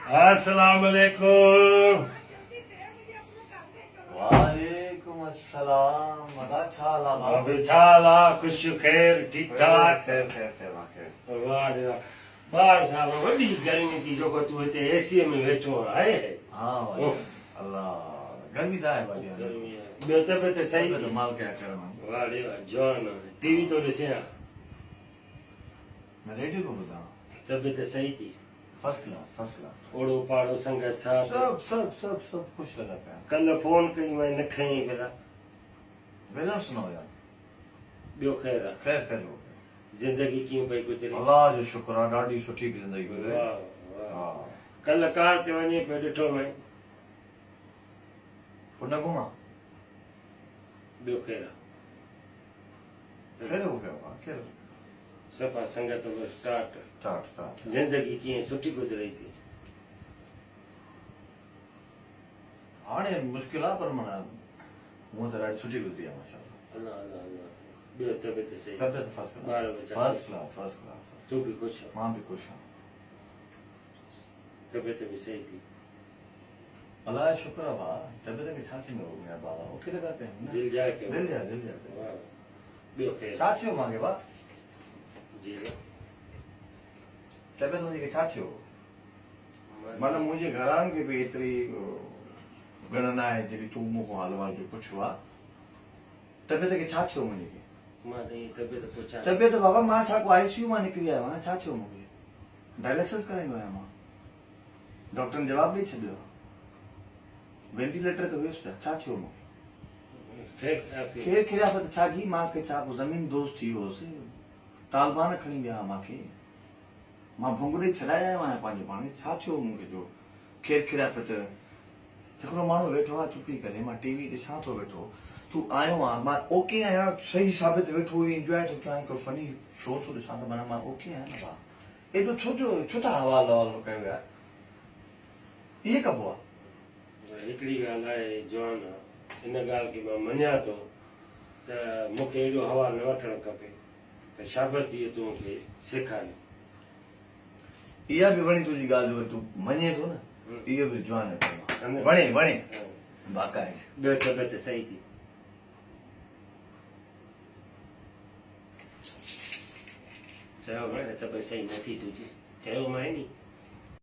Assalamualaikum. वालेकुम अस्सलाम मदा छाला अबे छाला खुश खैर ठीक ठाक खैर खैर खैर खैर वाह रे वाह बाहर साहब वॾी गर्मी थी जेको तूं हिते एसीअ में वेठो आहे हाँ भाई उफ। अल्लाह गर्मी था है भाई गर्मी आहे ॿियो तबियत सही तो थी माल क्या कर रहा हूँ वाह रे वाह जवान टीवी थो ॾिसे हा मैं रेडियो को बताऊँ तबियत सही थी फर्स्ट क्लास ओड़ो पाड़ो संगत साहब सब खुश लगा पाया कल्ह फोन कई मैं न खईं भला वेला सुनाओ यार ॿियो ख़ैर आहे खैर खैर हो गया ज़िंदगी कीअं पई गुज़रे अल्लाह जो शुक्र आहे ॾाढी सुठी ज़िंदगी गुज़रे वाह वाह हाँ कल्ह कार ते वञे पियो ॾिठो मैं पुन घुमा ॿियो ख़ैर आहे खैर हो गया खैर सफ़ा संगत बि स्टार्ट स्टार्ट ज़िंदगी कीअं सुठी गुज़रे थी हाणे मुश्किल आहे पर माना हूअं त ॾाढी सुठी गुज़री आहे माशाल्लाह अल्लाह अल्लाह अल्लाह ॿियो तबियत सही तबियत फर्स्ट ॿार क्लास बच्चा फर्स्ट क्लास तूं बि ख़ुशि आहे मां बि ख़ुशि आहियां तबियत बि सही थी अल्लाह जो शुक्र आहे भाउ तबियत खे छा थींदो मुंहिंजा बाबा मूंखे लॻा पिया आहिनि न दिलि जाए कयो दिलि जा वाह ॿियो ख़ैर छा थियो मूंखे भाउ जी तबियत मुंहिंजी खे छा थियो माना मुंहिंजे घरान खे बि एतिरी ॻण न आहे जेकी तूं मूंखां हलवार जो पुछो आहे तबियत खे छा थियो मुंहिंजी खे मां त हीअ तबियत पुछां तबियत बाबा मां छा को आईसीयू मां निकिरी आयो आहियां छा थियो मूंखे डायलिसिस कराईंदो आहियां मां डॉक्टरनि जवाबु ॾेई छॾियो वेंटिलेटर ते हुयुसि पिया छा थियो मूंखे खेर खिरापत छा जी मूंखे छा को ज़मीन दोस्त थी वियो हुउसि तालिबान खणी विया मूंखे मां भुंगरे छॾाए आयो आहियां पंहिंजे पाण छा थियो मूंखे जो खेर खिरापत हिकिड़ो माण्हू वेठो आहे चुपी करे मां टीवी ॾिसां थो वेठो तूं आयो आहे मां ओके आहियां सही साबित वेठो इंजॉय थो कयां हिकिड़ो फनी शो थो ॾिसां त माना मां ओके आहियां न भाउ एॾो छो था हवालो हवालो कयो यार इहे कबो आहे हिकिड़ी ॻाल्हि आहे जवान हिन ॻाल्हि खे मां मञां थो त मूंखे एॾो हवा न वठणु खपे त शाबत इहो तूं मूंखे सेखारी इहा बि वणी तुंहिंजी ॻाल्हि जो तूं मञे थो न इहो बि जवान वणे बाक़ाइद ॿियो तबियत सही थी चयो मां तबियत सही नथी तुंहिंजी चयो मां नी